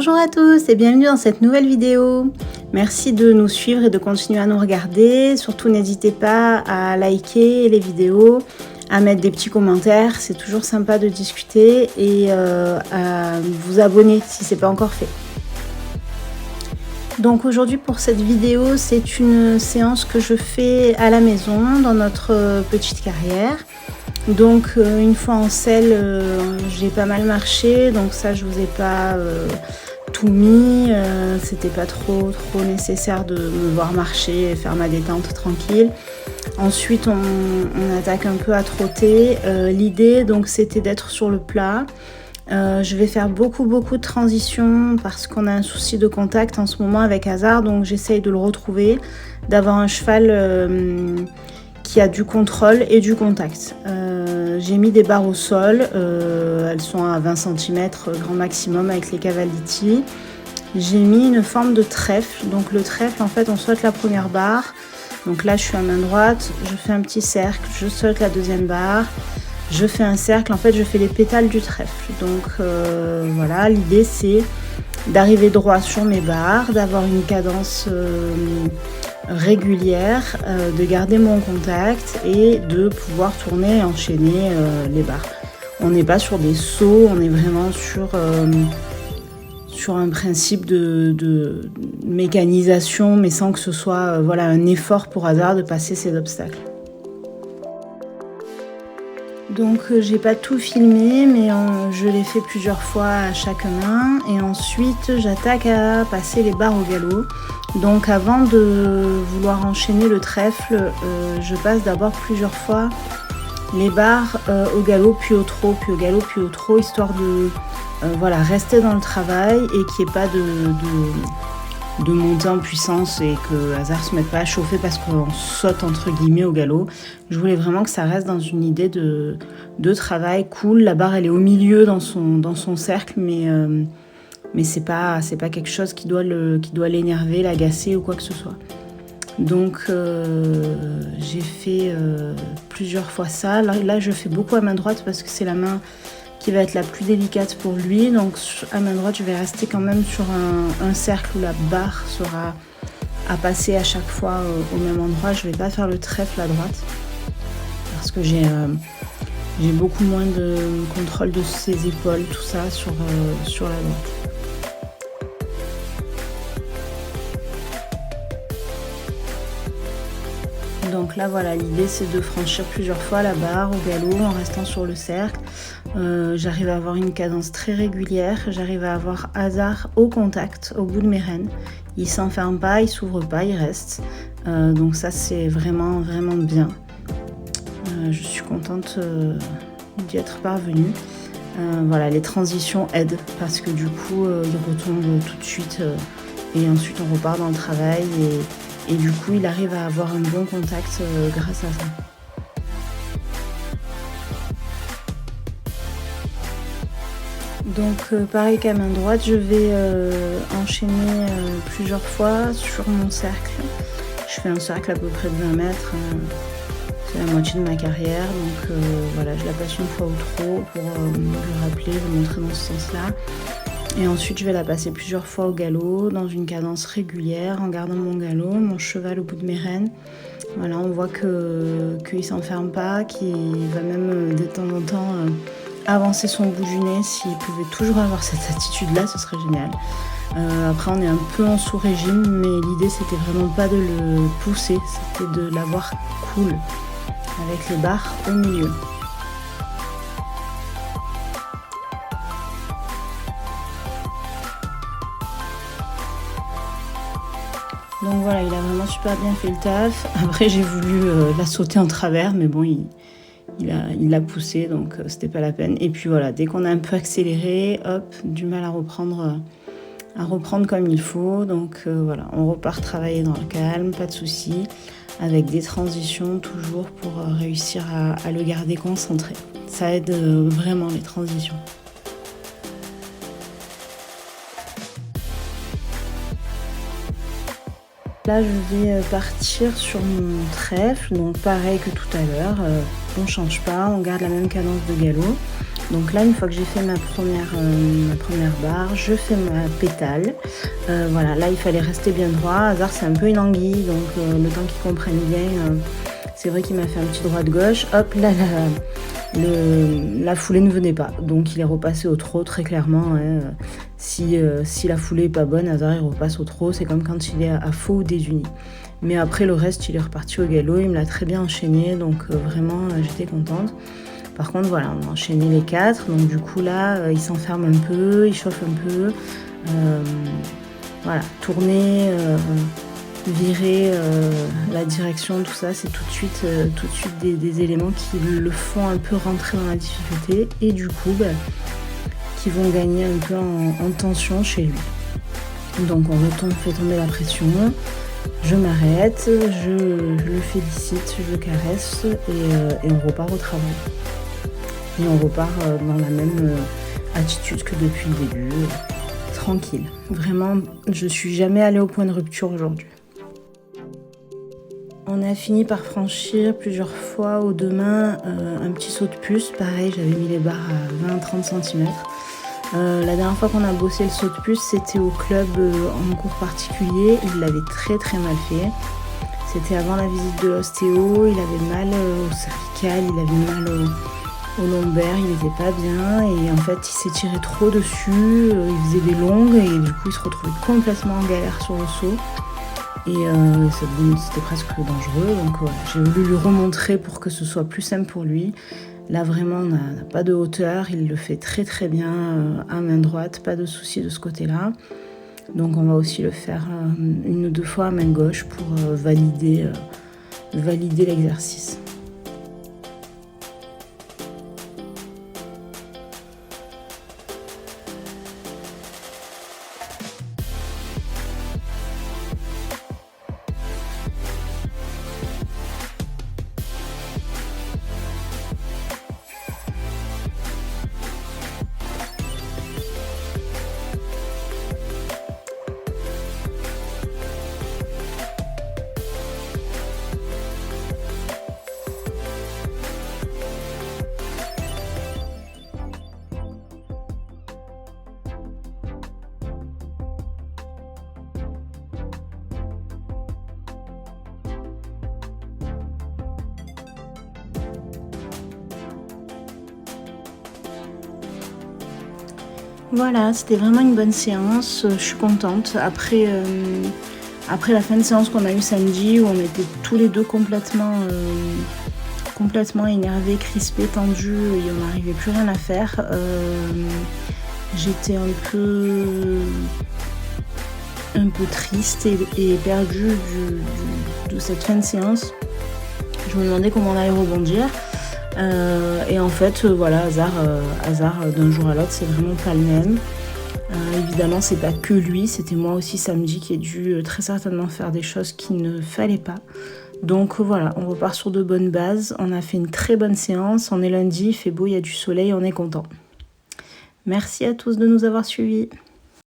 Bonjour à tous et bienvenue dans cette nouvelle vidéo. Merci de nous suivre et de continuer à nous regarder. Surtout n'hésitez pas à liker les vidéos, à mettre des petits commentaires, c'est toujours sympa de discuter et à vous abonner si ce n'est pas encore fait. Donc aujourd'hui pour cette vidéo, c'est une séance que je fais à la maison dans notre petite carrière. Donc une fois en selle, j'ai pas mal marché, donc ça je vous ai pas tout mis, c'était pas trop nécessaire de me voir marcher et faire ma détente tranquille. Ensuite on attaque un peu à trotter. L'idée donc c'était d'être sur le plat. Je vais faire beaucoup de transitions parce qu'on a un souci de contact en ce moment avec Hazard, donc j'essaye de le retrouver, d'avoir un cheval qui a du contrôle et du contact. J'ai mis des barres au sol, elles sont à 20 cm grand maximum avec les Cavaliti. J'ai mis une forme de trèfle, donc le trèfle en fait on saute la première barre, donc là je suis à main droite, je fais un petit cercle, je saute la deuxième barre, je fais un cercle, en fait je fais les pétales du trèfle. Donc voilà, l'idée c'est d'arriver droit sur mes barres, d'avoir une cadence régulière, de garder mon contact et de pouvoir tourner et enchaîner les barres. On n'est pas sur des sauts, on est vraiment sur un principe de mécanisation, mais sans que ce soit voilà, un effort pour Hazard de passer ces obstacles. Donc j'ai pas tout filmé, mais je l'ai fait plusieurs fois à chaque main. Et ensuite j'attaque à passer les barres au galop. Donc avant de vouloir enchaîner le trèfle, je passe d'abord plusieurs fois les barres au galop, puis au trot, puis au galop, puis au trot, histoire de voilà, rester dans le travail et qu'il n'y ait pas de monter en puissance et que Hazard se mette pas à chauffer parce qu'on saute entre guillemets au galop. Je voulais vraiment que ça reste dans une idée de travail cool. La barre elle est au milieu dans son cercle, mais c'est pas quelque chose qui doit l'énerver, l'agacer ou quoi que ce soit. Donc j'ai fait plusieurs fois ça. Là je fais beaucoup à main droite parce que c'est la main qui va être la plus délicate pour lui. Donc à main droite je vais rester quand même sur un cercle où la barre sera à passer à chaque fois au même endroit. Je vais pas faire le trèfle à droite parce que j'ai beaucoup moins de contrôle de ses épaules, tout ça sur la droite. Donc là voilà, l'idée c'est de franchir plusieurs fois la barre au galop en restant sur le cercle. J'arrive à avoir une cadence très régulière, j'arrive à avoir Hazard au contact, au bout de mes rênes. Il s'enferme pas, il s'ouvre pas, il reste. Donc ça c'est vraiment bien. Je suis contente d'y être parvenue. Voilà, les transitions aident parce que du coup il retombe tout de suite et ensuite on repart dans le travail et du coup il arrive à avoir un bon contact grâce à ça. Donc pareil qu'à main droite, je vais enchaîner plusieurs fois sur mon cercle. Je fais un cercle à peu près de 20 mètres, c'est la moitié de ma carrière, donc voilà, je la passe une fois au trot pour le rappeler, le montrer dans ce sens-là. Et ensuite je vais la passer plusieurs fois au galop, dans une cadence régulière, en gardant mon galop, mon cheval au bout de mes rênes. Voilà, on voit qu'il ne s'enferme pas, qu'il va même de temps en temps avancer son bout du nez. S'il pouvait toujours avoir cette attitude-là, ce serait génial. Après, on est un peu en sous-régime, mais l'idée, c'était vraiment pas de le pousser, c'était de l'avoir cool, avec les barres au milieu. Donc voilà, il a vraiment super bien fait le taf. Après, j'ai voulu la sauter en travers, mais bon, il l'a poussé, donc c'était pas la peine. Et puis voilà, dès qu'on a un peu accéléré, hop, du mal à reprendre comme il faut. Donc voilà, on repart travailler dans le calme, pas de soucis, avec des transitions toujours pour réussir à le garder concentré. Ça aide vraiment les transitions. Là, je vais partir sur mon trèfle, donc pareil que tout à l'heure, on ne change pas, on garde la même cadence de galop. Donc là, une fois que j'ai fait ma première barre, je fais ma pétale. Voilà, là il fallait rester bien droit. Hazard c'est un peu une anguille, donc le temps qu'il comprenne bien, c'est vrai qu'il m'a fait un petit droit de gauche. Hop, là la foulée ne venait pas, donc il est repassé au trot très clairement. Hein. Si la foulée est pas bonne, Hazard il repasse au trot, c'est comme quand il est à faux ou désuni. Mais après le reste, il est reparti au galop, il me l'a très bien enchaîné, donc vraiment j'étais contente. Par contre voilà, on a enchaîné les 4, donc du coup là il s'enferme un peu, il chauffe un peu. Voilà, tourner, virer, la direction, tout ça, c'est tout de suite des éléments qui le font un peu rentrer dans la difficulté et du coup qui vont gagner un peu en tension chez lui. Donc on fait tomber la pression, je m'arrête, je le félicite, je le caresse et on repart au travail. Et on repart dans la même attitude que depuis le début, tranquille. Vraiment, je suis jamais allée au point de rupture aujourd'hui. On a fini par franchir plusieurs fois aux 2 mains un petit saut de puce. Pareil, j'avais mis les barres à 20-30 cm. La dernière fois qu'on a bossé le saut de puce, c'était au club en cours particulier. Il l'avait très très mal fait. C'était avant la visite de l'ostéo. Il avait mal au cervical, il avait mal au lombaire, il n'était pas bien et en fait il s'est tiré trop dessus, il faisait des longues et du coup il se retrouvait complètement en galère sur le saut et c'était presque dangereux, donc voilà, j'ai voulu lui remontrer pour que ce soit plus simple pour lui. Là vraiment on n'a pas de hauteur, il le fait très très bien à main droite, pas de souci de ce côté-là. Donc on va aussi le faire 1 ou 2 fois à main gauche pour valider l'exercice. Voilà, c'était vraiment une bonne séance, je suis contente. Après la fin de séance qu'on a eu samedi, où on était tous les deux complètement énervés, crispés, tendus, et on n'arrivait plus rien à faire, j'étais un peu triste et perdue de cette fin de séance. Je me demandais comment on allait rebondir. Et en fait, voilà, hasard d'un jour à l'autre, c'est vraiment pas le même. Évidemment, c'est pas que lui, c'était moi aussi samedi qui ai dû très certainement faire des choses qu'il ne fallait pas. Donc voilà, on repart sur de bonnes bases. On a fait une très bonne séance. On est lundi, il fait beau, il y a du soleil, on est content. Merci à tous de nous avoir suivis.